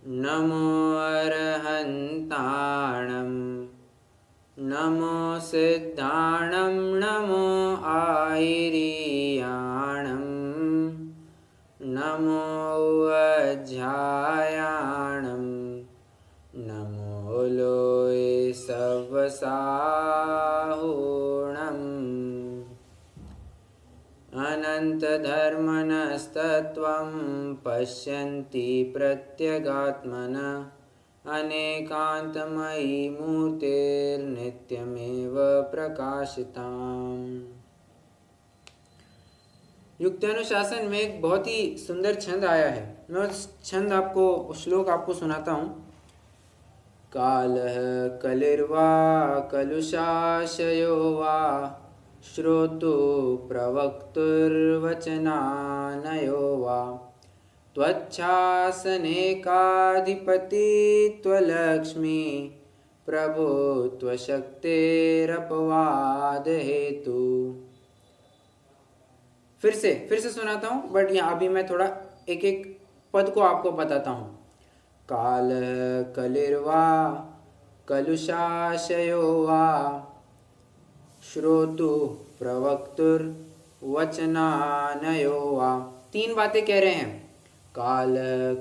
नमो अरहन्ताणं नमो सिद्धाणं नमो आयिरीयाणं नमो अध्यायाणं नमो लोये सवसाहुणम् अनन्तधर्मणस्तत्त्वं पश्यन्ति प्रत्यगात्मन अनेकान्तमयी मूर्तिर्नित्यमेव प्रकाशिताम्। युक्तानुशासन में एक बहुत ही सुंदर छंद आया है। मैं उस छंद आपको, उस श्लोक आपको सुनाता हूँ। कालः कलिर्वा कलुषाशयो वा श्रोतु प्रवक्तुर्वचनानयो वा त्वच्छासनेकाधिपति त्वलक्ष्मी प्रभो त्वशक्तेरपवाद हेतु। फिर से सुनाता हूँ, बट यहाँ अभी मैं थोड़ा एक एक पद को आपको बताता हूँ। काल कलिर्वा कलुषाशयो वा श्रोतु प्रवक्तुर्वचनानयो वा। तीन बातें कह रहे हैं। काल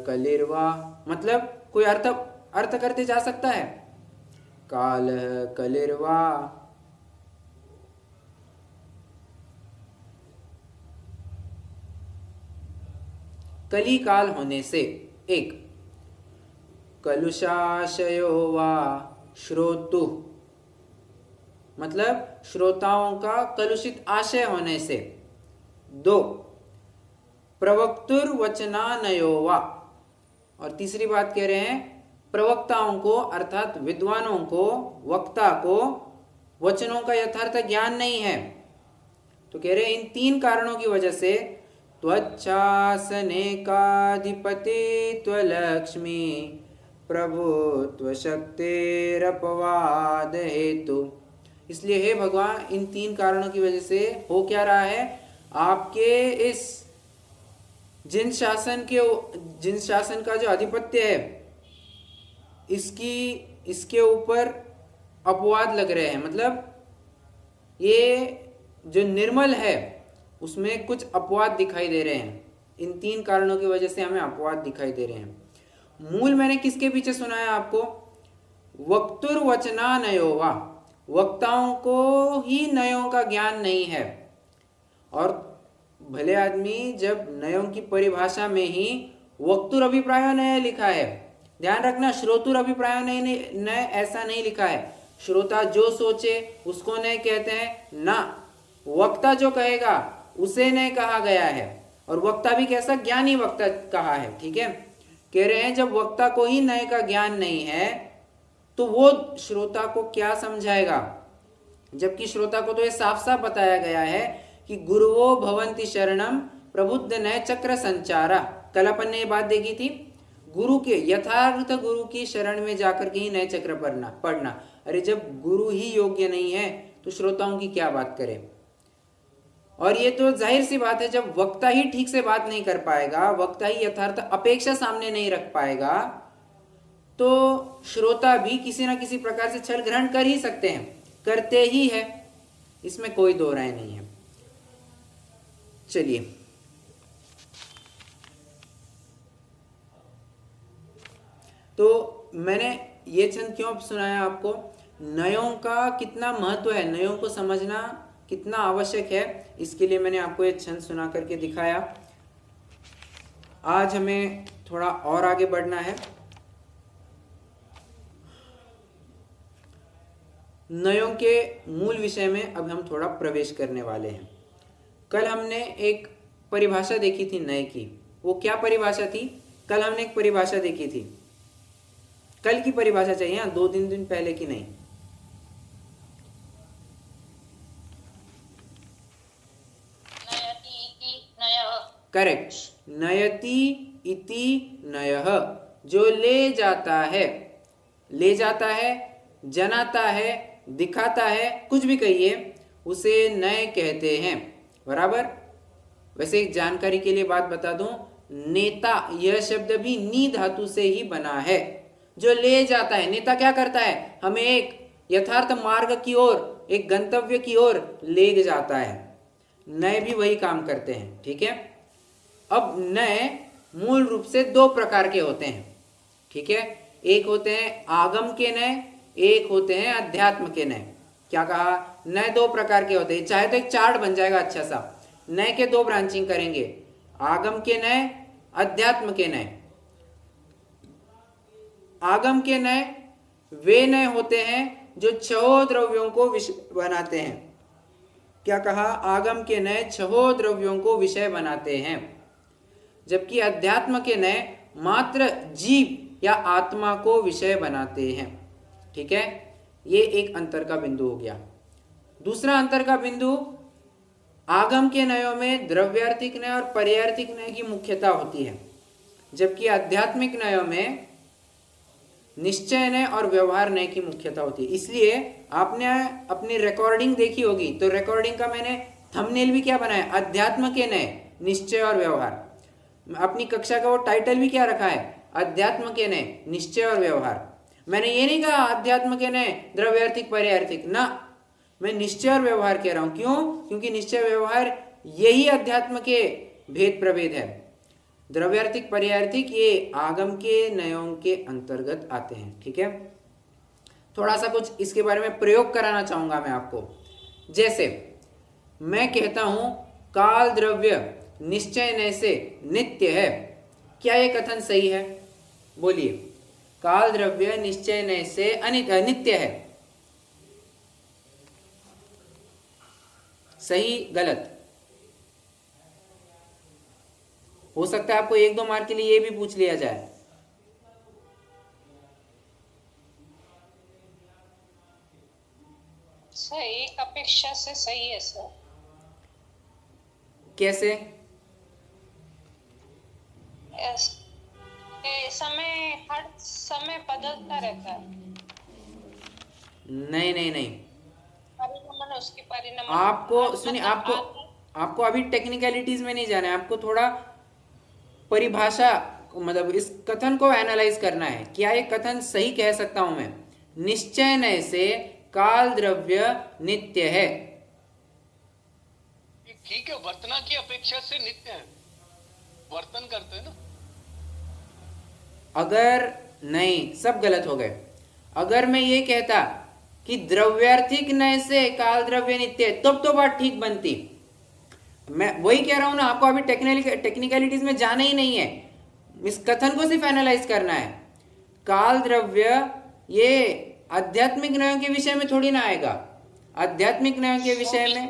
कलिर्वा मतलब कोई अर्थ करते जा सकता है। काल कलिर्वा कली काल होने से एक। कलुषाशयो वा श्रोतु मतलब श्रोताओं का कलुषित आशय होने से। दो, प्रवक्तुर्वचनानयो वा, और तीसरी बात कह रहे हैं प्रवक्ताओं को अर्थात विद्वानों को, वक्ता को वचनों का यथार्थ ज्ञान नहीं है। तो कह रहे हैं इन तीन कारणों की वजह से त्वच्छासनेकाधिपति त्वलक्ष्मी प्रभु त्वशक्तेरपवाद हेतु। इसलिए हे भगवान, इन तीन कारणों की वजह से हो क्या रहा है, आपके इस जिन शासन का जो आधिपत्य है इसके ऊपर अपवाद लग रहे हैं। मतलब ये जो निर्मल है उसमें कुछ अपवाद दिखाई दे रहे हैं। इन तीन कारणों की वजह से हमें अपवाद दिखाई दे रहे हैं। मूल मैंने किसके पीछे सुनाया आपको? वक्तुर्वचनानयो वा, वक्ताओं को ही नयों का ज्ञान नहीं है। और भले आदमी जब नयों की परिभाषा में ही वक्तुर अभिप्राय नय लिखा है, ध्यान रखना, श्रोतुर अभिप्राय नय ऐसा नहीं लिखा है। श्रोता जो सोचे उसको नय कहते हैं ना, वक्ता जो कहेगा उसे नय कहा गया है। और वक्ता भी कैसा? ज्ञानी वक्ता कहा है। ठीक है, कह रहे हैं जब वक्ता को ही नय का ज्ञान नहीं है तो वो श्रोता को क्या समझाएगा? जबकि श्रोता को तो ये साफ साफ बताया गया है कि गुरुवो भवंति शरणम प्रबुद्ध नय चक्र संचारा। कल अपन ने ये बात देखी थी, गुरु के यथार्थ गुरु की शरण में जाकर के ही नय चक्र पढ़ना। अरे जब गुरु ही योग्य नहीं है तो श्रोताओं की क्या बात करें? और ये तो जाहिर सी बात है, जब वक्ता ही ठीक से बात नहीं कर पाएगा, वक्ता ही यथार्थ अपेक्षा सामने नहीं रख पाएगा, तो श्रोता भी किसी ना किसी प्रकार से छल ग्रहण कर ही सकते हैं, करते ही है, इसमें कोई दो राय नहीं है। चलिए, तो मैंने ये छंद क्यों सुनाया आपको? नयों का कितना महत्व है, नयों को समझना कितना आवश्यक है, इसके लिए मैंने आपको ये छंद सुना करके दिखाया। आज हमें थोड़ा और आगे बढ़ना है। नयों के मूल विषय में अब हम थोड़ा प्रवेश करने वाले हैं। कल हमने एक परिभाषा देखी थी नय की। वो क्या परिभाषा थी? कल हमने एक परिभाषा देखी थी। कल की परिभाषा चाहिए, हाँ, 2-3 दिन पहले की नहीं। करेक्ट, नयति इति नयः, जो ले जाता है, जनाता है, दिखाता है, कुछ भी कहिए, उसे नय कहते हैं। बराबर। वैसे एक जानकारी के लिए बात बता दूं, नेता यह शब्द भी नी धातु से ही बना है, जो ले जाता है। नेता क्या करता है? हमें एक यथार्थ मार्ग की ओर, एक गंतव्य की ओर ले जाता है। नए भी वही काम करते हैं, ठीक है। अब नए मूल रूप से दो प्रकार के होते हैं, ठीक है। एक होते हैं आगम के नए, एक होते हैं अध्यात्म के नए। क्या कहा? नए दो प्रकार के होते हैं। चाहे तो एक चार्ट बन जाएगा अच्छा सा। नए के दो ब्रांचिंग करेंगे, आगम के नए, अध्यात्म के नए। आगम के नए वे नए होते हैं जो छह द्रव्यों को विषय बनाते हैं। क्या कहा? आगम के नए छह द्रव्यों को विषय बनाते हैं, जबकि अध्यात्म के नए मात्र जीव या आत्मा को विषय बनाते हैं, ठीक है। ये एक अंतर का बिंदु हो गया। दूसरा अंतर का बिंदु, आगम के नयों में द्रव्यार्थिक नय और पर्यार्थिक नय की मुख्यता होती है, जबकि आध्यात्मिक नयों में निश्चय नय और व्यवहार नय की मुख्यता होती है। इसलिए आपने अपनी रिकॉर्डिंग देखी होगी, तो रिकॉर्डिंग का मैंने थंबनेल भी क्या बनाया? अध्यात्म के नय, निश्चय और व्यवहार। अपनी कक्षा का वो टाइटल भी क्या रखा है? अध्यात्म के नय, निश्चय और व्यवहार। मैंने ये नहीं कहा अध्यात्म के नय द्रव्यार्थिक पर्यार्थिक ना, मैं निश्चय और व्यवहार कह रहा हूं। क्यों? क्योंकि निश्चय व्यवहार यही अध्यात्म के भेद प्रभेद है। द्रव्यार्थिक पर्यार्थिक ये आगम के नयों के अंतर्गत आते हैं, ठीक है। थोड़ा सा कुछ इसके बारे में प्रयोग कराना चाहूंगा मैं आपको। जैसे मैं कहता हूं काल द्रव्य निश्चय नय से नित्य है, क्या ये कथन सही है? बोलिए। काल द्रव्य निश्चय नय से नित्य है, सही गलत? हो सकता है आपको एक दो मार्क के लिए ये भी पूछ लिया जाए। सही, अपेक्षा से सही है सर। कैसे? समय हर समय बदलता रहता है। नहीं नहीं नहीं, परिणमन उसकी परिणमन। आपको सुनिए, आपको अभी टेक्निकलिटीज में नहीं जाना है, आपको थोड़ा परिभाषा, मतलब इस कथन को एनालाइज करना है। क्या ये कथन सही कह सकता हूं मैं? निश्चय नय से काल द्रव्य नित्य है। ठीक है, वर्तना की अपेक्षा से नित्य है, वर्तन करते हैं ना। अगर नहीं, सब गलत हो गए। अगर मैं ये कहता कि द्रव्यार्थिक नय से काल द्रव्य नित्य, तब तो बात ठीक बनती। मैं वही कह रहा हूं ना, आपको अभी टेक्निकलिटीज में जाना ही नहीं है, इस कथन को सिर्फ एनालाइज करना है। काल द्रव्य ये आध्यात्मिक नयों के विषय में थोड़ी ना आएगा। आध्यात्मिक नयों के विषय में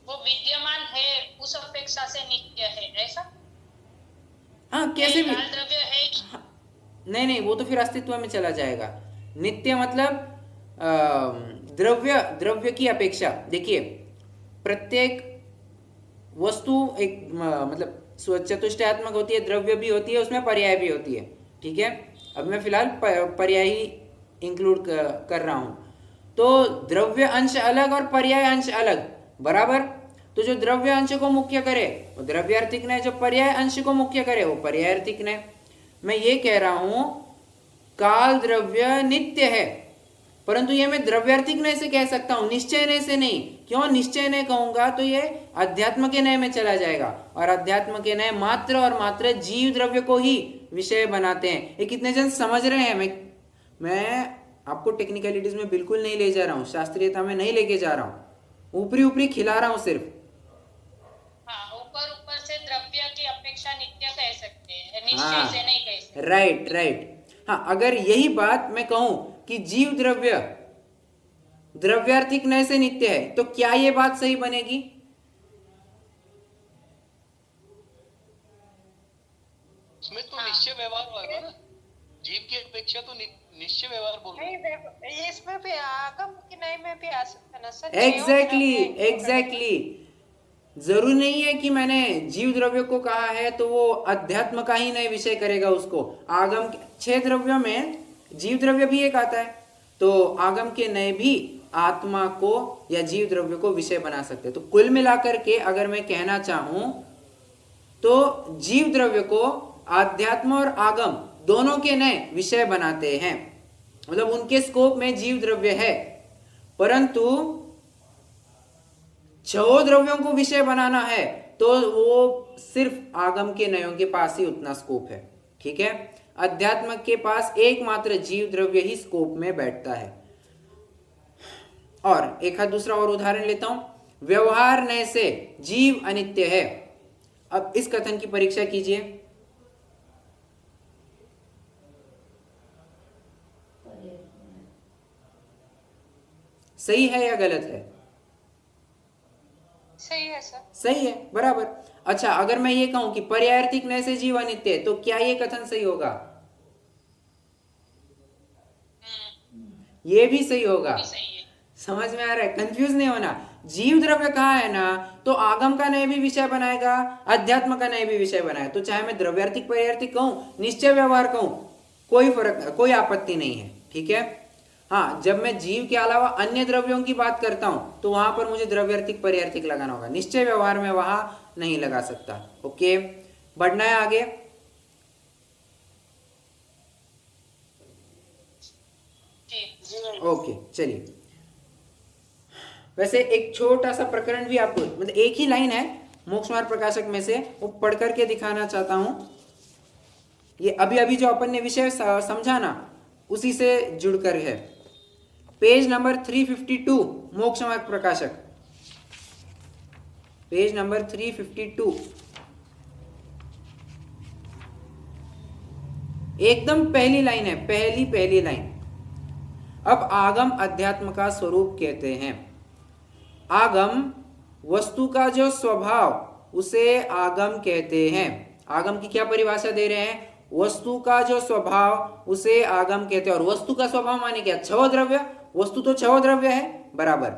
वो विद्यमान है, उस अपेक्षा से नित्य है, ऐसा? हाँ, कैसे भी। काल द्रव्य है। हाँ, नहीं नहीं, वो तो फिर अस्तित्व में चला जाएगा। नित्य मतलब द्रव्य की अपेक्षा। देखिए, प्रत्येक वस्तु एक मतलब चतुष्टयात्मक होती है, द्रव्य भी होती है, उसमें पर्याय भी होती है, ठीक है। अब मैं फिलहाल पर्याय ही इंक्लूड कर रहा हूं। तो द्रव्य अंश अलग और पर्याय अंश अलग, बराबर। तो जो द्रव्य अंश को मुख्य करे वो द्रव्यार्थिक नय, जो पर्याय अंश को मुख्य करे वो पर्यायार्थिक नय। मैं ये कह रहा हूं काल द्रव्य नित्य है, परंतु ये मैं द्रव्यार्थिक नय से कह सकता हूं, निश्चय नय से नहीं। क्यों निश्चय नय कहूंगा? तो ये अध्यात्म के नय में चला जाएगा, और अध्यात्म के नय मात्र और मात्र जीव द्रव्य को ही विषय बनाते हैं। ये कितने जन समझ रहे हैं? मैं आपको टेक्निकलिटीज में बिल्कुल नहीं ले जा रहा हूँ, शास्त्रीयता में नहीं लेके जा रहा हूँ, ऊपरी ऊपरी खिला रहा हूँ सिर्फ। हाँ, ऊपर ऊपर से द्रव्य की अपेक्षा नित्य कह सकते हैं, निश्चय से नहीं कह सकते। Right right. हाँ, अगर यही बात मैं कहूं कि जीव द्रव्य द्रव्यार्थिक नय से नित्य है, तो क्या ये बात सही बनेगी? इसमें तो निश्चय व्यवहार होगा ना, जीव की अपेक्षा तो निश्चय व्यवहार बोल रहे हैं। इसमें भी आगम की नय में भी आ सकता है ना सर। एग्जैक्टली। जरूरी नहीं है कि मैंने जीव द्रव्य को कहा है तो वो अध्यात्म का ही नए विषय करेगा उसको। आगम के 6 द्रव्यों में जीव द्रव्य भी एक आता है, तो आगम के नए भी आत्मा को या जीव द्रव्य को विषय बना सकते हैं। तो कुल मिलाकर के अगर मैं कहना चाहूं तो जीव द्रव्य को आध्यात्म और आगम दोनों के नए विषय बनाते हैं, मतलब उनके स्कोप में जीव द्रव्य है, परंतु छह द्रव्यों को विषय बनाना है तो वो सिर्फ आगम के नयों के पास ही उतना स्कोप है। ठीक है, अध्यात्म के पास एकमात्र जीव द्रव्य ही स्कोप में बैठता है। और एक दूसरा और उदाहरण लेता हूं, व्यवहार नय से जीव अनित्य है। अब इस कथन की परीक्षा कीजिए। सही है या गलत है? सही है सर। सही है, बराबर। अच्छा, अगर मैं ये कहूं कि पर्यायर्थिक नय से जीव अनित्य है, तो क्या ये कथन सही होगा? ये भी सही होगा। सही है। समझ में आ रहा है? कंफ्यूज नहीं होना। जीव द्रव्य कहा है ना, तो आगम का नय भी विषय बनाएगा, अध्यात्म का नय भी विषय बनाएगा। तो चाहे मैं द्रव्यार्थिक पर्यायर्थिक कहूं, निश्चय व्यवहार कहूं, कोई फर्क, कोई आपत्ति नहीं है। ठीक है। हाँ, जब मैं जीव के अलावा अन्य द्रव्यों की बात करता हूं तो वहां पर मुझे द्रव्यार्थिक पर्यायर्थिक लगाना होगा, निश्चय व्यवहार में वहां नहीं लगा सकता। ओके, बढ़ना है आगे। ओके, चलिए। वैसे एक छोटा सा प्रकरण भी आपको, मतलब एक ही लाइन है मोक्ष मार्ग प्रकाशक में से, वो पढ़ करके दिखाना चाहता हूं। ये अभी अभी जो अपन ने विषय समझा ना, उसी से जुड़कर है। पेज नंबर 352, मोक्ष मार्ग प्रकाशक, पेज नंबर 352, एकदम पहली लाइन है, पहली लाइन। अब आगम अध्यात्म का स्वरूप कहते हैं। आगम वस्तु का जो स्वभाव, उसे आगम कहते हैं। आगम की क्या परिभाषा दे रहे हैं? वस्तु का जो स्वभाव, उसे आगम कहते हैं। और वस्तु का स्वभाव माने क्या? छह द्रव्य। वस्तु तो छह द्रव्य है, बराबर।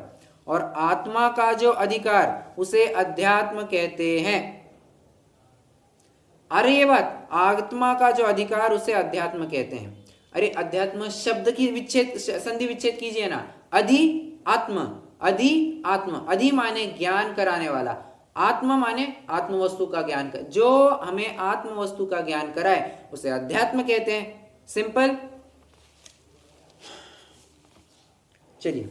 और आत्मा का जो अधिकार, उसे अध्यात्म कहते हैं। अरे ये बात, आत्मा का जो अधिकार, उसे अध्यात्म कहते हैं। अरे अध्यात्म शब्द की विच्छेद, संधि विच्छेद कीजिए ना। अधि आत्म, अधि आत्म, अधि माने ज्ञान कराने वाला, आत्मा माने आत्म वस्तु का ज्ञान कर, जो हमें आत्म वस्तु का ज्ञान कराए उसे अध्यात्म कहते हैं। सिंपल। चलिए,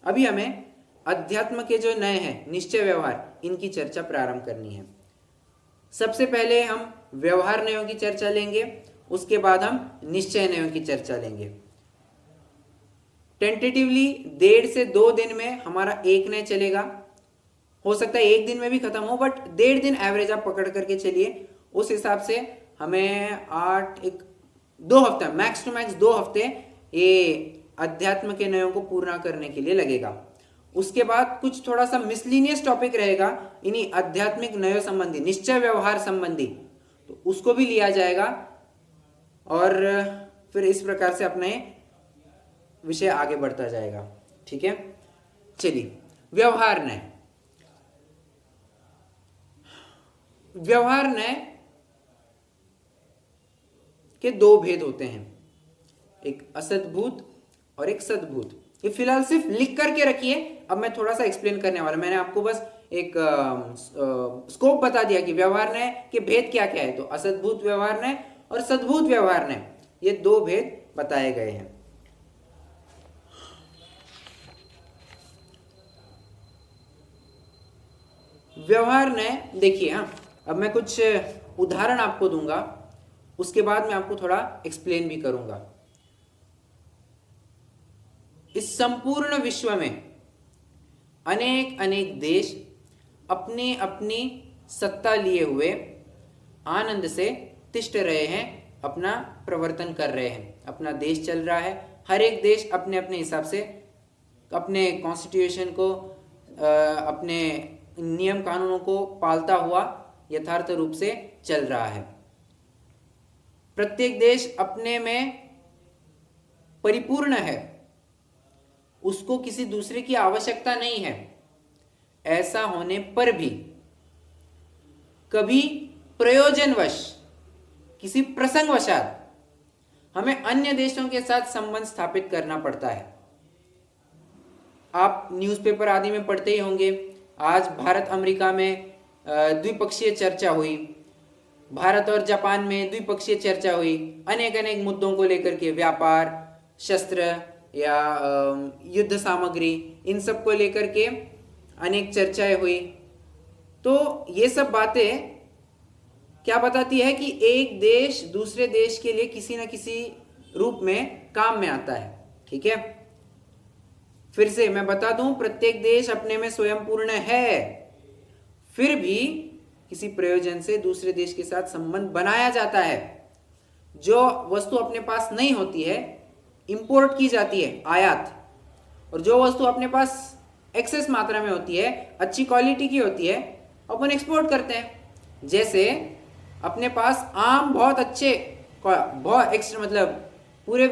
अभी हमें अध्यात्म के जो नए हैं निश्चय व्यवहार, इनकी चर्चा प्रारंभ करनी है। सबसे पहले हम व्यवहार नयों की चर्चा लेंगे, उसके बाद हम निश्चय नयों की चर्चा लेंगे। टेंटेटिवली 1.5 से 2 दिन में हमारा एक नय चलेगा। हो सकता है एक दिन में भी खत्म हो, बट 1.5 दिन एवरेज आप पकड़ करके चलिए। उस हिसाब से हमें 2 हफ्ते, मैक्स टू मैक्स 2 हफ्ते ये अध्यात्म के नयों को पूर्ण करने के लिए लगेगा। उसके बाद कुछ थोड़ा सा मिसलिनियस टॉपिक रहेगा इन्हीं आध्यात्मिक नयों संबंधी, निश्चय व्यवहार संबंधी, तो उसको भी लिया जाएगा। और फिर इस प्रकार से अपने विषय आगे बढ़ता जाएगा। ठीक है, चलिए। व्यवहार नय, व्यवहार नय के 2 भेद होते हैं, एक असद्भूत और एक सद्भूत। ये फिलहाल सिर्फ लिख करके रखिए, अब मैं थोड़ा सा एक्सप्लेन करने वाला। मैंने आपको बस एक स्कोप बता दिया कि व्यवहार नय के भेद क्या क्या है। तो असद्भूत व्यवहार नय और सद्भूत व्यवहार नय, ये 2 भेद बताए गए हैं। व्यवहार नय देखिए। हाँ, अब मैं कुछ उदाहरण आपको दूंगा, उसके बाद मैं आपको थोड़ा एक्सप्लेन भी करूंगा। इस संपूर्ण विश्व में अनेक अनेक देश अपनी अपनी सत्ता लिए हुए आनंद से तिष्ठ रहे हैं, अपना प्रवर्तन कर रहे हैं, अपना देश चल रहा है। हर एक देश अपने अपने हिसाब से अपने कॉन्स्टिट्यूशन को, अपने नियम कानूनों को पालता हुआ यथार्थ रूप से चल रहा है। प्रत्येक देश अपने में परिपूर्ण है, उसको किसी दूसरे की आवश्यकता नहीं है। ऐसा होने पर भी कभी प्रयोजनवश, किसी प्रसंगवशात हमें अन्य देशों के साथ संबंध स्थापित करना पड़ता है। आप न्यूज़पेपर आदि में पढ़ते ही होंगे, आज भारत अमेरिका में द्विपक्षीय चर्चा हुई, भारत और जापान में द्विपक्षीय चर्चा हुई, अनेक अनेक मुद्दों को लेकर के, व्यापार, शस्त्र या युद्ध सामग्री, इन सब को लेकर के अनेक चर्चाएं हुई। तो ये सब बातें क्या बताती है कि एक देश दूसरे देश के लिए किसी न किसी रूप में काम में आता है। ठीक है, फिर से मैं बता दूं, प्रत्येक देश अपने में स्वयं पूर्ण है, फिर भी किसी प्रयोजन से दूसरे देश के साथ संबंध बनाया जाता है। जो वस्तु अपने पास नहीं होती है इंपोर्ट की जाती है, आयात, और जो वस्तु अपने पास एक्सेस मात्रा में होती है, अच्छी क्वालिटी की होती है, अपन एक्सपोर्ट करते हैं। जैसे अपने पास आम बहुत अच्छे, बहुत एक्स्ट्रा, मतलब पूरे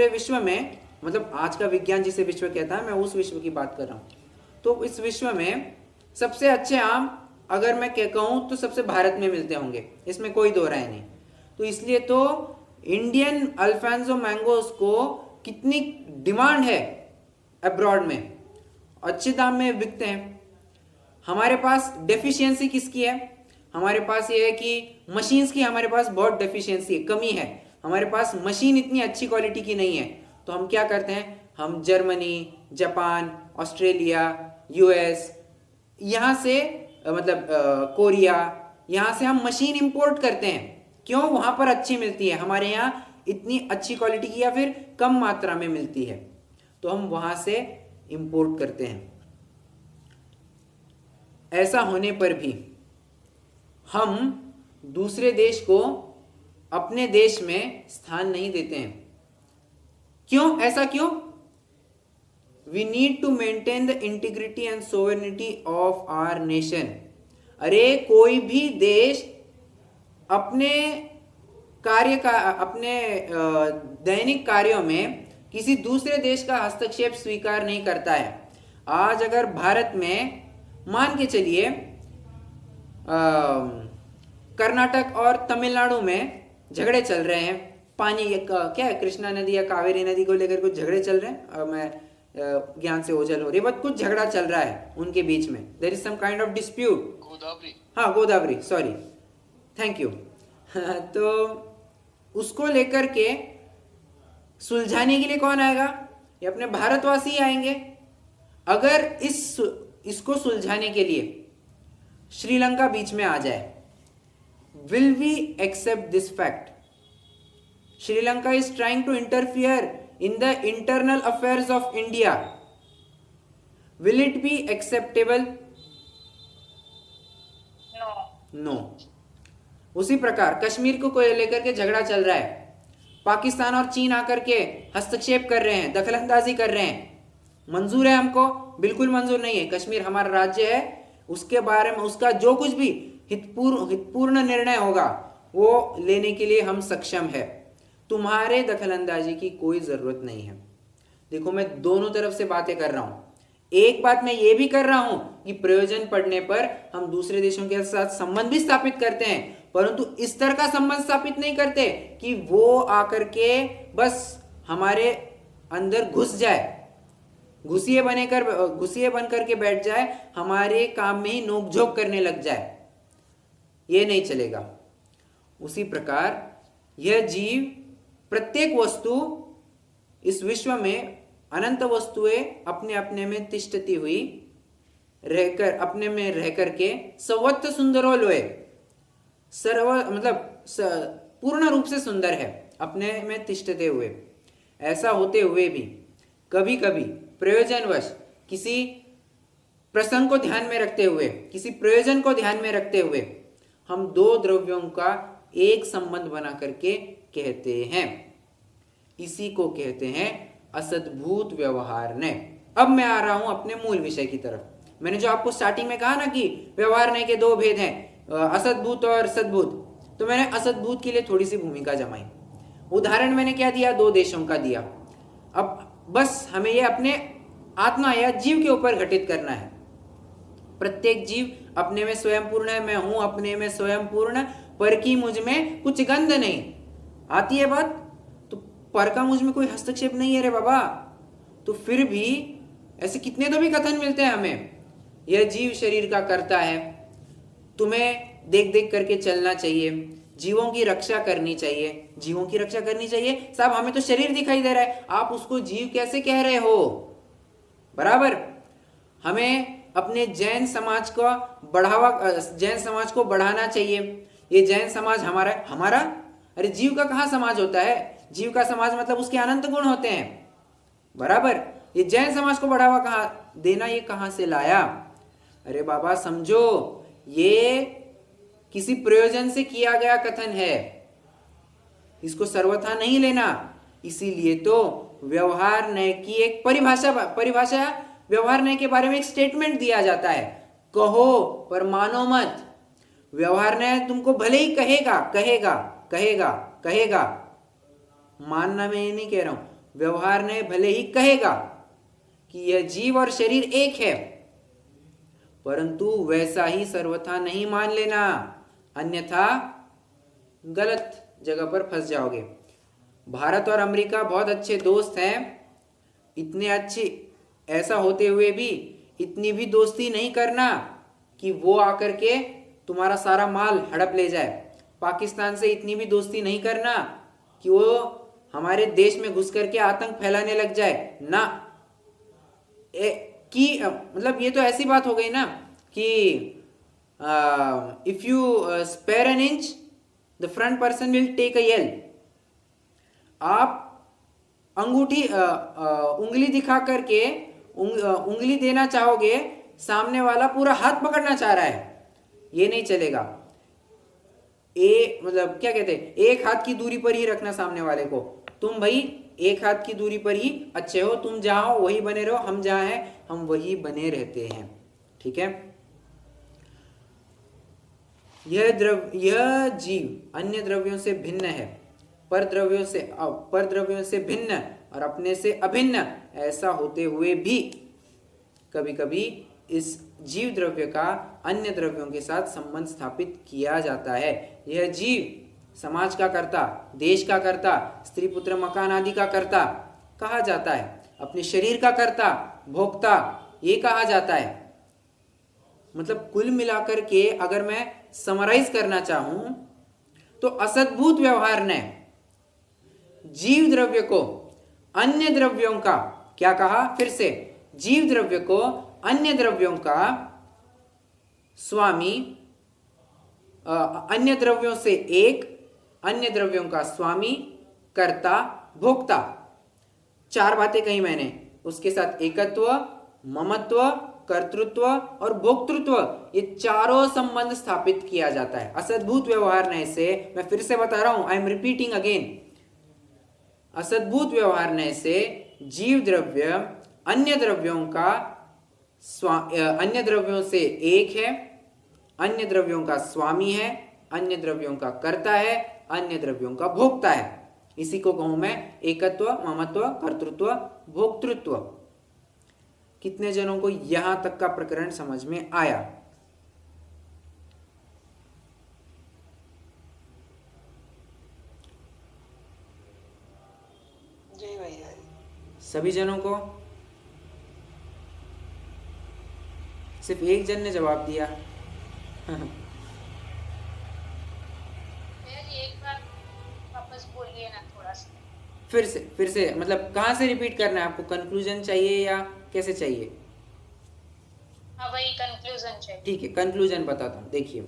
विश्व में, मतलब आज का विज्ञान जिसे विश्व कहता है, मैं उस विश्व की बात कर रहा हूँ। तो इस विश्व में सबसे अच्छे आम अगर मैं कहूँ तो सबसे भारत में मिलते होंगे, इसमें कोई दो राय नहीं। तो इसलिए तो इंडियन अल्फांसो मैंगोज को कितनी डिमांड है अब्रॉड में, अच्छे दाम में बिकते हैं। हमारे पास डेफिशिएंसी किसकी है? हमारे पास ये है कि मशीन्स की हमारे पास बहुत डेफिशिएंसी है, कमी है। हमारे पास मशीन इतनी अच्छी क्वालिटी की नहीं है, तो हम क्या करते हैं, हम जर्मनी, जापान, ऑस्ट्रेलिया, यूएस, यहाँ से मतलब कोरिया, यहाँ से हम मशीन इंपोर्ट करते हैं। क्यों? वहाँ पर अच्छी मिलती है, हमारे यहाँ इतनी अच्छी क्वालिटी की या फिर कम मात्रा में मिलती है, तो हम वहाँ से इंपोर्ट करते हैं। ऐसा होने पर भी हम दूसरे देश को अपने देश में स्थान नहीं देते हैं। क्यों? ऐसा क्यों? We need to maintain the integrity and sovereignty of our nation. अरे कोई भी देश अपने दैनिक कार्यों में किसी दूसरे देश का हस्तक्षेप स्वीकार नहीं करता है। आज अगर भारत में मान के चलिए कर्नाटक और तमिलनाडु में झगड़े चल रहे हैं, पानी क्या है, कृष्णा नदी या कावेरी नदी को लेकर कुछ झगड़े चल रहे हैं, मैं ज्ञान से ओझल हो रही है, बट कुछ झगड़ा चल रहा है उनके बीच में, there is some kind of dispute. Godavari, हाँ गोदावरी, सॉरी, थैंक यू। तो उसको लेकर के सुलझाने के लिए कौन आएगा? ये अपने भारतवासी आएंगे। अगर इसको सुलझाने के लिए श्रीलंका बीच में आ जाए, will we accept this fact? Sri Lanka is trying to interfere in the internal affairs of India. Will it be acceptable? No. No. उसी प्रकार कश्मीर को लेकर के झगड़ा चल रहा है, पाकिस्तान और चीन आकर के हस्तक्षेप कर रहे हैं, दखलंदाजी कर रहे हैं। मंजूर है हमको? बिल्कुल मंजूर नहीं है। कश्मीर हमारा राज्य है, उसके बारे में उसका जो कुछ भी हितपूर्ण निर्णय होगा वो लेने के लिए हम सक्षम है। तुम्हारे दखलंदाजी की कोई जरूरत नहीं है। देखो, मैं दोनों तरफ से बातें कर रहा हूं। एक बात मैं ये भी कर रहा हूं कि प्रयोजन पड़ने पर हम दूसरे देशों के साथ संबंध भी स्थापित करते हैं, परंतु इस तरह का संबंध स्थापित नहीं करते कि वो आकर के बस हमारे अंदर घुस जाए, घुसिए बन करके बैठ जाए, हमारे काम में ही नोकझोंक करने लग जाए। ये नहीं चलेगा। उसी प्रकार यह जीव, प्रत्येक वस्तु इस विश्व में, अनंत वस्तुएं अपने अपने में तिष्ठती हुई रहकर, अपने में रह करके सर्वत्र सुंदरो लोए, पूर्ण रूप से सुंदर है अपने में तिष्ठते हुए। ऐसा होते हुए भी कभी कभी प्रयोजनवश, किसी प्रसंग को ध्यान में रखते हुए, किसी प्रयोजन को ध्यान में रखते हुए, हम दो द्रव्यों का एक संबंध बना करके कहते हैं। इसी को कहते हैं असद्भूत व्यवहारने। अब मैं आ रहा हूं अपने मूल विषय की तरफ। मैंने जो आपको स्टार्टिंग में कहा ना कि व्यवहारने के दो भेद हैं, असद्भूत और सद्भूत, तो मैंने असद्भूत के लिए थोड़ी सी भूमिका जमाई। उदाहरण मैंने क्या दिया? दो देशों का दिया। अब बस हमें यह अपने आत्मा या जीव के ऊपर घटित करना है। प्रत्येक जीव अपने में स्वयं पूर्ण है, मैं हूं अपने में स्वयं पूर्ण, पर की मुझ में कुछ गंध नहीं। आती है बात? तो पर का मुझ में कोई हस्तक्षेप नहीं है रे बाबा। तो फिर भी ऐसे कितने तो भी कथन मिलते हैं हमें, यह जीव शरीर का कर्ता है। तुम्हें देख देख करके चलना चाहिए, जीवों की रक्षा करनी चाहिए। जीवों की रक्षा करनी चाहिए? साहब हमें तो शरीर दिखाई दे रहा है, आप उसको जीव कैसे कह रहे हो? बराबर। हमें अपने जैन समाज को बढ़ाना चाहिए। ये जैन समाज हमारा अरे जीव का कहाँ समाज होता है? जीव का समाज मतलब उसके अनंत गुण होते हैं। बराबर। ये जैन समाज को बढ़ावा कहाँ देना, ये कहाँ से लाया? अरे बाबा समझो, ये किसी प्रयोजन से किया गया कथन है, इसको सर्वथा नहीं लेना। इसीलिए तो व्यवहार न्याय की एक परिभाषा व्यवहार न्याय के बारे में एक स्टेटमेंट दिया जाता है, कहो पर मानो मत। व्यवहार न्याय तुमको भले ही कहेगा, मानना मैं ये नहीं कह रहा हूं, व्यवहार न्याय भले ही कहेगा कि यह जीव और शरीर एक है, परंतु वैसा ही सर्वथा नहीं मान लेना, अन्यथा गलत जगह पर फंस जाओगे। भारत और अमेरिका बहुत अच्छे दोस्त हैं, इतने अच्छे, ऐसा होते हुए भी इतनी भी दोस्ती नहीं करना कि वो आकर के तुम्हारा सारा माल हड़प ले जाए। पाकिस्तान से इतनी भी दोस्ती नहीं करना कि वो हमारे देश में घुस करके आतंक फैलाने लग जाए ना। मतलब ये तो ऐसी बात हो गई ना कि if you spare an inch the front person will take a yard. आप उंगली दिखा करके उंगली देना चाहोगे, सामने वाला पूरा हाथ पकड़ना चाह रहा है, ये नहीं चलेगा। मतलब क्या कहते हैं, एक हाथ की दूरी पर ही रखना सामने वाले को। तुम भाई एक हाथ की दूरी पर ही अच्छे हो, तुम जहां हो वही बने रहो, हम जहां हैं हम वही बने रहते हैं। ठीक है। यह जीव अन्य द्रव्यों से भिन्न है, पर द्रव्यों से भिन्न और अपने से अभिन्न। ऐसा होते हुए भी कभी कभी इस जीव द्रव्य का अन्य द्रव्यों के साथ संबंध स्थापित किया जाता है। यह जीव समाज का कर्ता, देश का कर्ता, स्त्री पुत्र मकान आदि का कर्ता कहा जाता है, अपने शरीर का कर्ता, भोक्ता ये कहा जाता है। मतलब कुल मिलाकर के अगर मैं समराइज करना चाहूं तो असद्भुत व्यवहार ने जीव द्रव्य को अन्य द्रव्यों का, क्या कहा फिर से, जीव द्रव्य को अन्य द्रव्यों का स्वामी, अन्य द्रव्यों से एक, अन्य द्रव्यों का स्वामी, कर्ता, भोक्ता, चार बातें कही मैंने। उसके साथ एकत्व, ममत्व, कर्तृत्व और भोक्तृत्व, ये चारों संबंध स्थापित किया जाता है असद्भुत व्यवहार न्याय से। मैं फिर से बता रहा हूं, आई एम रिपीटिंग अगेन, असद्भुत व्यवहार न्याय से जीव द्रव्य अन्य द्रव्यों का अन्य द्रव्यों से एक है, अन्य द्रव्यों का स्वामी है, अन्य द्रव्यों का कर्ता है, अन्य द्रव्यों का भोक्ता है। इसी को कहूं मैं एकत्व, ममत्व, कर्तृत्व, भोक्तृत्व। कितने जनों को यहां तक का प्रकरण समझ में आया? जी भैया। सभी जनों को? सिर्फ एक जन ने जवाब दिया। एक बार वापस बोलिए ना थोड़ा सा। फिर से मतलब कहाँ से रिपीट करना है आपको? कंक्लूजन चाहिए या कैसे चाहिए? हाँ वही कंक्लूजन चाहिए। ठीक है, कंक्लूजन बताता हूँ। देखिए,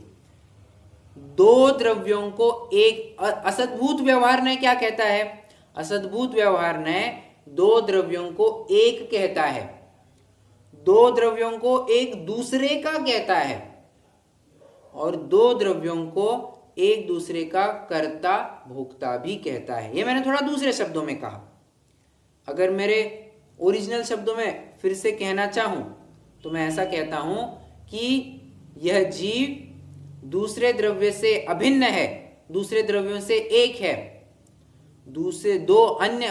दो द्रव्यों को एक, असद्भुत व्यवहार ने क्या कहता है? असद्भुत व्यवहार ने दो द्रव्यों को एक कहता है, दो द्रव्यों को एक दूसरे का कहता है, और दो द्रव्यों को एक दूसरे का कर्ता भोक्ता भी कहता है। ये मैंने थोड़ा दूसरे शब्दों में कहा। अगर मेरे ओरिजिनल शब्दों में फिर से कहना चाहूं तो मैं ऐसा कहता हूं कि यह जीव दूसरे द्रव्य से अभिन्न है, दूसरे द्रव्यों से एक है, दूसरे दो अन्य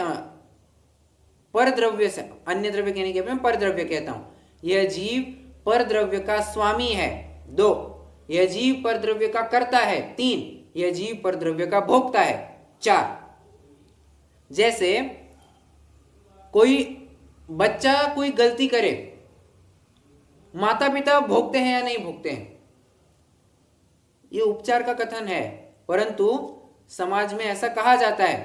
पर द्रव्य से, अन्य द्रव्य कहने के मैं पर द्रव्य कहता हूं। यह जीव पर द्रव्य का स्वामी है, दो। यह जीव पर द्रव्य का कर्ता है, तीन। यह जीव पर द्रव्य का भोक्ता है, चार। जैसे कोई बच्चा कोई गलती करे, माता पिता भोगते हैं या नहीं भोगते हैं? ये उपचार का कथन है, परंतु समाज में ऐसा कहा जाता है।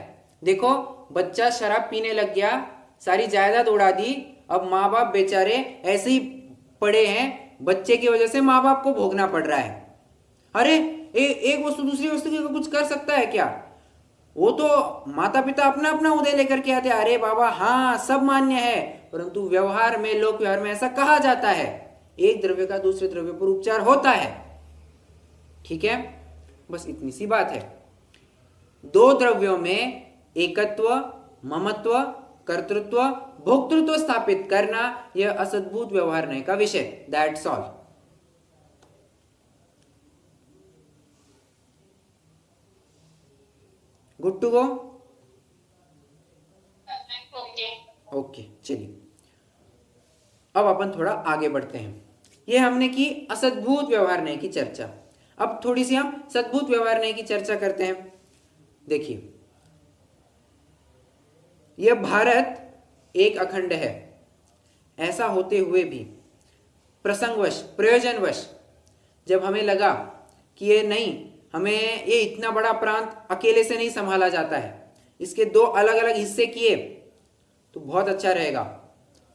देखो, बच्चा शराब पीने लग गया, सारी जायदाद उड़ा दी, अब माँ बाप बेचारे ऐसे ही पड़े हैं, बच्चे की वजह से माँ बाप को भोगना पड़ रहा है। अरे एक वस्तु दूसरी वस्तु के कुछ कर सकता है क्या? वो तो माता पिता अपना अपना उदय लेकर के आते, अरे बाबा हाँ सब मान्य है, परंतु व्यवहार में, लोक व्यवहार में ऐसा कहा जाता है, एक द्रव्य का दूसरे द्रव्य पर उपचार होता है। ठीक है, बस इतनी सी बात है। दो द्रव्यों में एकत्व, ममत्व, कर्तृत्व, भोक्तृत्व स्थापित करना, यह असद्भुत व्यवहार नहीं का विषय। That's all. Good to go? Okay. Okay, चलिए अब अपन थोड़ा आगे बढ़ते हैं। ये हमने की असद्भुत व्यवहार नहीं की चर्चा। अब थोड़ी सी हम सद्भुत व्यवहार नहीं की चर्चा करते हैं। देखिए, यह भारत एक अखंड है, ऐसा होते हुए भी प्रसंगवश, प्रयोजनवश जब हमें लगा कि ये नहीं, हमें ये इतना बड़ा प्रांत अकेले से नहीं संभाला जाता है, इसके दो अलग अलग हिस्से किए तो बहुत अच्छा रहेगा,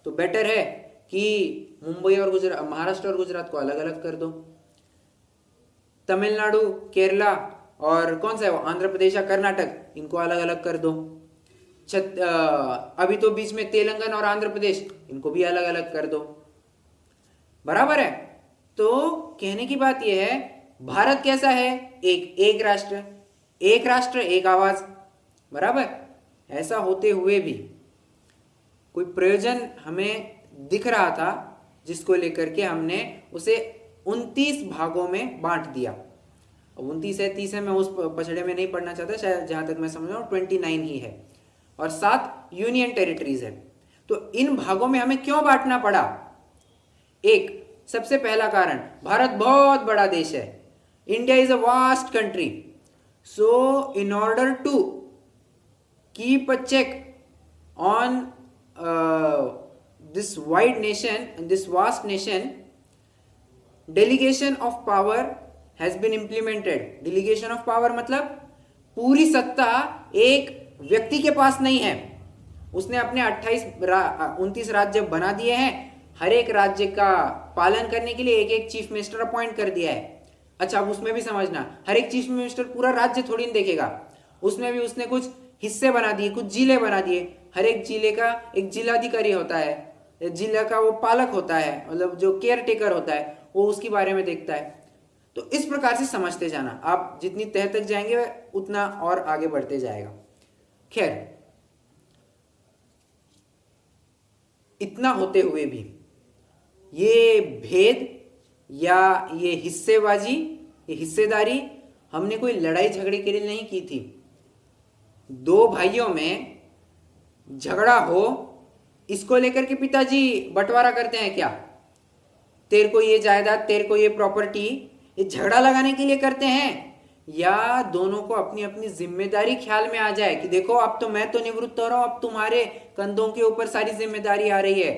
तो बेटर है कि मुंबई और गुजरात, महाराष्ट्र और गुजरात को अलग अलग कर दो, तमिलनाडु, केरला और कौन सा है वो, आंध्र प्रदेश या कर्नाटक, इनको अलग अलग कर दो। अभी तो बीच में तेलंगाना और आंध्र प्रदेश, इनको भी अलग अलग कर दो। बराबर है? तो कहने की बात यह है, भारत कैसा है? एक राष्ट्र, एक राष्ट्र एक आवाज। बराबर? ऐसा होते हुए भी कोई प्रयोजन हमें दिख रहा था, जिसको लेकर के हमने उसे 29 भागों में बांट दिया। 29 है, 30 है, मैं उस पछड़े में नहीं पढ़ना चाहता, शायद जहां तक मैं समझ रहा हूँ 29 ही है, और 7 यूनियन टेरिटरीज है। तो इन भागों में हमें क्यों बांटना पड़ा? एक सबसे पहला कारण, भारत बहुत बड़ा देश है, India is a vast country, so in order to keep a check on this wide nation and this vast nation, delegation of power has been implemented. delegation of power मतलब पूरी सत्ता एक व्यक्ति के पास नहीं है, उसने अपने 29 राज्य बना दिए हैं, हर एक राज्य का पालन करने के लिए एक एक चीफ मिनिस्टर अपॉइंट कर दिया है। अच्छा, अब उसमें भी समझना, हर एक चीफ मिनिस्टर पूरा राज्य थोड़ी नहीं देखेगा, उसमें भी उसने कुछ हिस्से बना दिए, कुछ जिले बना दिए, हर एक जिले का एक जिलाधिकारी होता है, जिला का वो पालक होता है, मतलब जो केयर टेकर होता है, वो उसके बारे में देखता है। तो इस प्रकार से समझते जाना, आप जितनी तह तक जाएंगे उतना और आगे बढ़ते जाएगा। खैर, इतना होते हुए भी ये भेद या ये हिस्सेबाजी, ये हिस्सेदारी हमने कोई लड़ाई झगड़े के लिए नहीं की थी। दो भाइयों में झगड़ा हो, इसको लेकर के पिताजी बंटवारा करते हैं क्या? तेरे को ये जायदाद, तेरे को ये प्रॉपर्टी, ये झगड़ा लगाने के लिए करते हैं, या दोनों को अपनी अपनी जिम्मेदारी ख्याल में आ जाए कि देखो अब तो मैं तो निवृत्त हो रहा हूं, अब तुम्हारे कंधों के ऊपर सारी जिम्मेदारी आ रही है।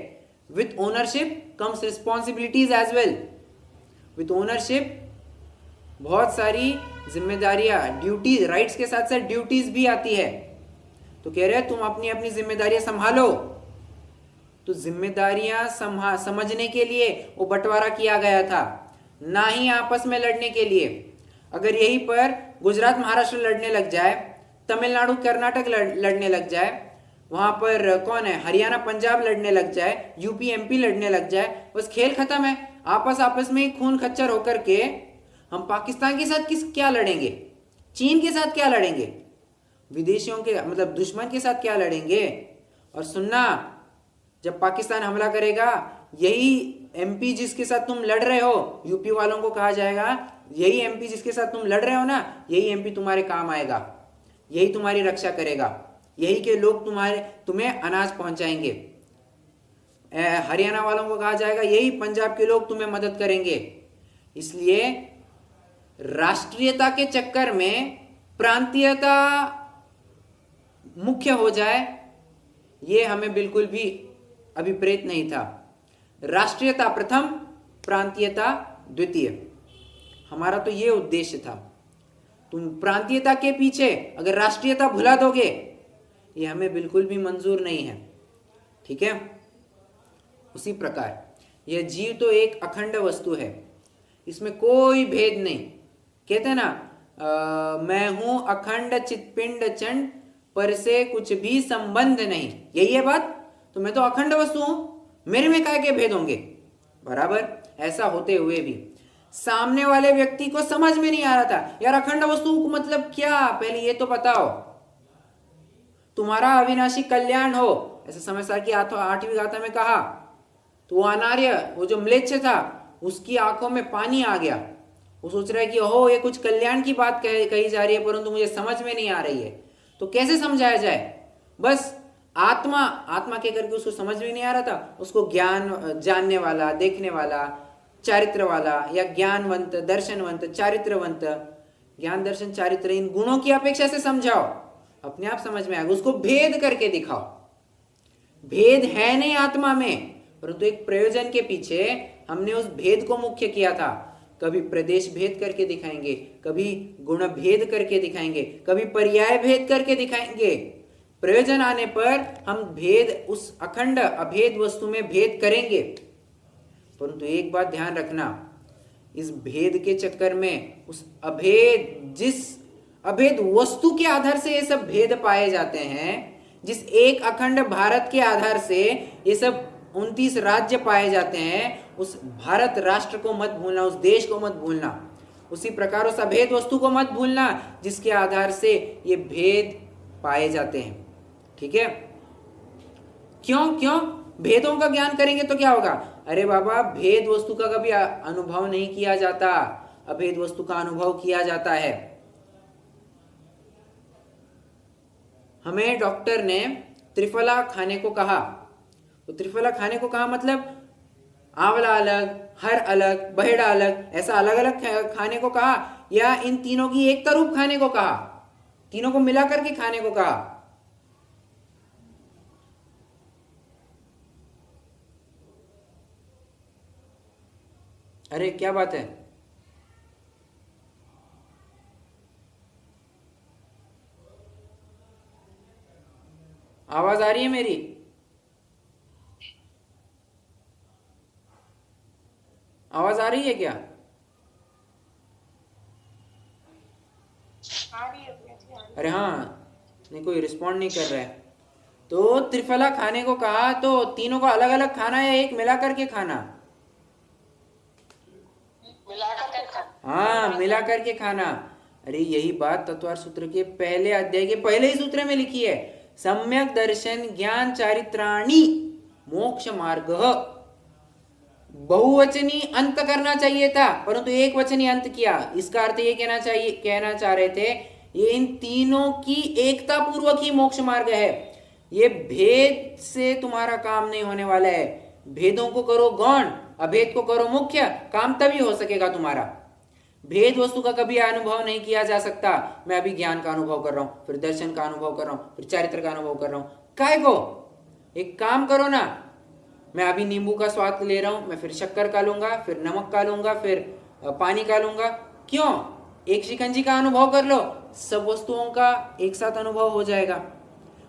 With ownership comes responsibilities as well. With ownership बहुत सारी जिम्मेदारियां, ड्यूटी, राइट्स के साथ साथ ड्यूटीज भी आती है। तो कह रहे हैं तुम अपनी अपनी जिम्मेदारियां संभालो। तो जिम्मेदारियां समझने के लिए वो बंटवारा किया गया था, ना ही आपस में लड़ने के लिए। अगर यहीं पर गुजरात महाराष्ट्र लड़ने लग जाए, तमिलनाडु कर्नाटक लड़ने लग जाए, वहां पर कौन है, हरियाणा पंजाब लड़ने लग जाए, यूपी एमपी लड़ने लग जाए, बस खेल खत्म है। आपस में ही खून खच्चर होकर के हम पाकिस्तान के साथ क्या लड़ेंगे, चीन के साथ क्या लड़ेंगे, विदेशियों के मतलब दुश्मन के साथ क्या लड़ेंगे। और सुनना, जब पाकिस्तान हमला करेगा, यही एमपी जिसके साथ तुम लड़ रहे हो, यूपी वालों को कहा जाएगा यही एमपी जिसके साथ तुम लड़ रहे हो ना, यही एमपी तुम्हारे काम आएगा, यही तुम्हारी रक्षा करेगा, यही के लोग तुम्हें अनाज पहुंचाएंगे। हरियाणा वालों को कहा जाएगा यही पंजाब के लोग तुम्हें मदद करेंगे। इसलिए राष्ट्रीयता के चक्कर में प्रांतीयता मुख्य हो जाए, ये हमें बिल्कुल भी अभिप्रेत नहीं था। राष्ट्रीयता प्रथम, प्रांतीयता द्वितीय। हमारा तो ये उद्देश्य था। तुम प्रांतीयता के पीछे अगर राष्ट्रीयता भुला दोगे, ये हमें बिल्कुल भी मंजूर नहीं है। ठीक है। उसी प्रकार यह जीव तो एक अखंड वस्तु है, इसमें कोई भेद नहीं। कहते हैं ना, मैं हूं अखंड चित्पिंड चंड, पर से कुछ भी संबंध नहीं। यही है बात। तो मैं तो अखंड वस्तु हूं, मेरे में काय के भेद होंगे। बराबर। ऐसा होते हुए भी सामने वाले व्यक्ति को समझ में नहीं आ रहा था, यार अखंड वस्तु को मतलब क्या, पहले ये तो बताओ। तुम्हारा अविनाशी कल्याण हो, ऐसे समझदार की 8वीं गाथा में कहा। तो वो अनार्य, वो जो म्लेच्छ था, उसकी आंखों में पानी आ गया। वो सोच रहा है कि हो ये कुछ कल्याण की बात कही जा रही है, परंतु मुझे समझ में नहीं आ रही है। तो कैसे समझाया जाए? बस आत्मा के करके उसको समझ में नहीं आ रहा था। उसको ज्ञान जानने वाला, देखने वाला, चारित्र वाला या ज्ञानवंत, दर्शनवंत, चारित्रवंत, ज्ञान दर्शन चारित्र, इन गुणों की अपेक्षा से समझाओ, अपने आप समझ में आएगा। उसको भेद करके दिखाओ। भेद है नहीं आत्मा में, परंतु एक प्रयोजन के पीछे हमने उस भेद को मुख्य किया था। कभी प्रदेश भेद करके दिखाएंगे, कभी गुण भेद करके दिखाएंगे, कभी पर्याय भेद करके दिखाएंगे। प्रयोजन आने पर हम भेद, उस अखंड अभेद वस्तु में भेद करेंगे। परंतु एक बात ध्यान रखना, इस भेद के चक्कर में उस अभेद, जिस अभेद वस्तु के आधार से ये सब भेद पाए जाते हैं, जिस एक अखंड भारत के आधार से ये सब 29 राज्य पाए जाते हैं, उस भारत राष्ट्र को मत भूलना, उस देश को मत भूलना। उसी प्रकार उस अभेद वस्तु को मत भूलना जिसके आधार से ये भेद पाए जाते हैं। ठीक है। क्यों भेदों का ज्ञान करेंगे तो क्या होगा? अरे बाबा, भेद वस्तु का कभी अनुभव नहीं किया जाता, अभेद वस्तु का अनुभव किया जाता है। हमें डॉक्टर ने त्रिफला खाने को कहा, तो त्रिफला खाने को कहा मतलब आंवला अलग, हर अलग, बहेड़ा अलग, ऐसा अलग अलग खाने को कहा, या इन तीनों की एकता रूप खाने को कहा, तीनों को मिला करके खाने को कहा? अरे क्या बात है? आवाज आ रही है मेरी? आवाज आ रही है क्या? आ रही है। अरे हाँ, नहीं कोई रिस्पॉन्ड नहीं कर रहा है। तो त्रिफला खाने को कहा, तो तीनों को अलग अलग खाना है, एक मिला करके खाना? हाँ, मिला करके खाना। अरे यही बात तत्वार सूत्र के पहले अध्याय के पहले ही सूत्र में लिखी है। सम्यक दर्शन ज्ञान चारित्राणि मोक्ष मार्ग। बहुवचनी अंत करना चाहिए था, परंतु एक वचनी अंत किया। इसका अर्थ ये कहना चाह रहे थे, ये इन तीनों की एकता पूर्वक ही मोक्ष मार्ग है। ये भेद से तुम्हारा काम नहीं होने वाला है। भेदों को करो गौण, अभेद को करो मुख्य, काम तभी हो सकेगा तुम्हारा। भेद वस्तु का कभी अनुभव नहीं किया जा सकता। मैं अभी ज्ञान का अनुभव कर रहा हूं, फिर दर्शन का अनुभव कर रहा हूं, फिर चारित्र का अनुभव कर रहा हूं। काय को? एक काम करो ना, मैं अभी नींबू का स्वाद ले रहा हूं, मैं फिर शक्कर का लूंगा, फिर नमक का लूंगा, फिर पानी का लूंगा। क्यों? एक शिकंजी का अनुभव कर लो, सब वस्तुओं का एक साथ अनुभव हो जाएगा।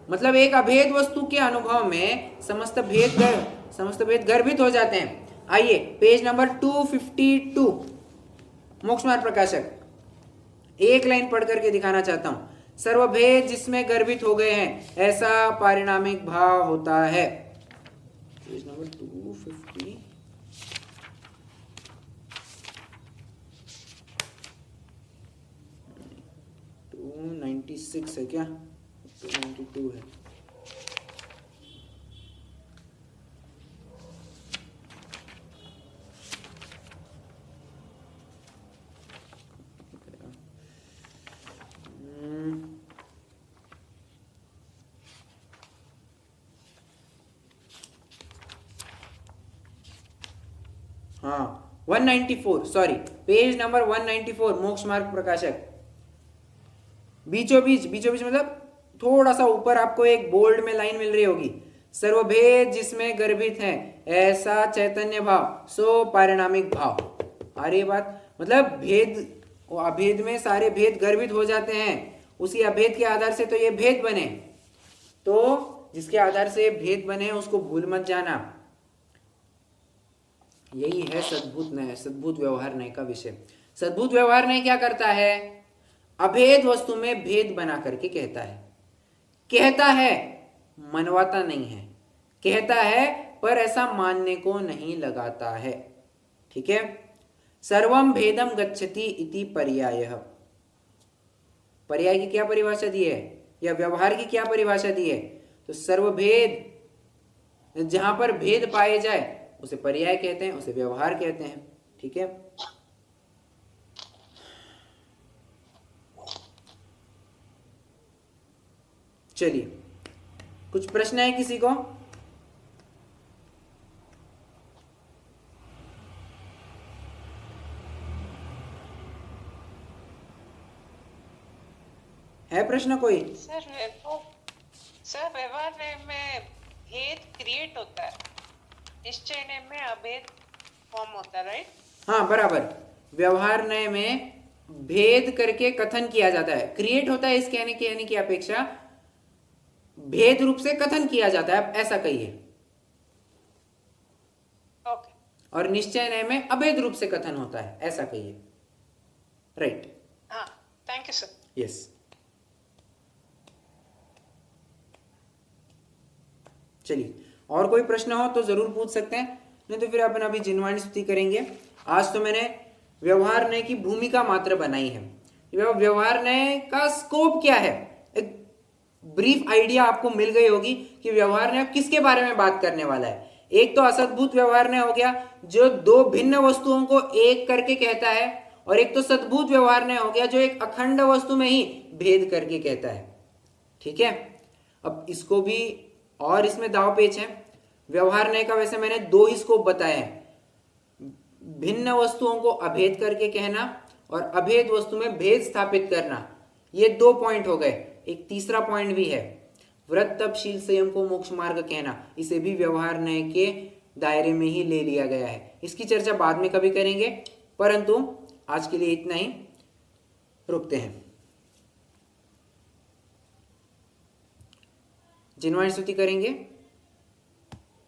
मतलब एक अभेद वस्तु के अनुभव में समस्त भेद गर्भित हो जाते हैं। आइए पेज नंबर 252, मोक्ष मार्ग प्रकाशक, एक लाइन पढ़ करके दिखाना चाहता हूं। सर्वभेद जिसमें गर्भित हो गए हैं, ऐसा पारिणामिक भाव होता है। पेज नंबर 250, 296 है क्या? 292 है। हाँ 194, सॉरी, पेज नंबर 194, मोक्ष मार्ग प्रकाशक। बीचों बीच मतलब थोड़ा सा ऊपर आपको एक बोल्ड में लाइन मिल रही होगी, सर्वभेद जिसमें गर्भित है ऐसा चैतन्य भाव सो पारिणामिक भाव। आ रही बात? मतलब भेद अभेद में सारे भेद गर्भित हो जाते हैं, उसी अभेद के आधार से तो ये भेद बने, तो जिसके आधार से भेद बने उसको भूल मत जाना। यही है सद्भूत न्याय, सद्भूत व्यवहार न्याय का विषय। सद्भूत व्यवहार न्याय क्या करता है? अभेद वस्तु में भेद बना करके कहता है, मनवाता नहीं है, कहता है पर ऐसा मानने को नहीं लगाता है। ठीक है। सर्वम भेदम गच्छति इति पर्यायः। पर्याय की क्या परिभाषा दी है, या व्यवहार की क्या परिभाषा दी है? तो सर्वभेद, जहां पर भेद पाए जाए उसे पर्याय कहते हैं, उसे व्यवहार कहते हैं। ठीक है। चलिए, कुछ प्रश्न है किसी को? है प्रश्न कोई? सर व्यवहार में भेद क्रिएट होता है, निश्चय में अभेद फॉर्म होता है, राइट? हाँ बराबर। व्यवहार न्याय में भेद करके कथन किया जाता है, क्रिएट होता है इस कहने की अपेक्षा भेद रूप से कथन किया जाता है, ऐसा कहिए। ओके। और निश्चय न्याय में अभेद रूप से कथन होता है, ऐसा कहिए। राइट। हाँ, थैंक यू सर। यस। चलिए, और कोई प्रश्न हो तो जरूर पूछ सकते हैं, नहीं तो फिर अपन अभी जिनवाणी स्तुति करेंगे। आज तो मैंने व्यवहार न्याय की भूमिका मात्र बनाई है। व्यवहार न्याय का स्कोप क्या है, एक ब्रीफ आइडिया आपको मिल गई होगी कि व्यवहार न्याय किसके बारे में बात करने वाला है। एक तो असद्भूत व्यवहार न्याय हो गया, जो दो भिन्न वस्तुओं को एक करके कहता है, और एक तो सद्भूत व्यवहार न्याय हो गया, जो एक अखंड वस्तु में ही भेद करके कहता है। ठीक है। अब इसको भी, और इसमें दाव पेच है। व्यवहार न्याय का वैसे मैंने दो ही स्कोप बताए हैं, भिन्न वस्तुओं को अभेद करके कहना और अभेद वस्तु में भेद स्थापित करना। ये दो पॉइंट हो गए। एक तीसरा पॉइंट भी है, व्रत तप शील संयम को मोक्ष मार्ग कहना, इसे भी व्यवहार न्याय के दायरे में ही ले लिया गया है। इसकी चर्चा बाद में कभी करेंगे, परंतु आज के लिए इतना ही, रुकते हैं। जिनवाणी स्तुति करेंगे।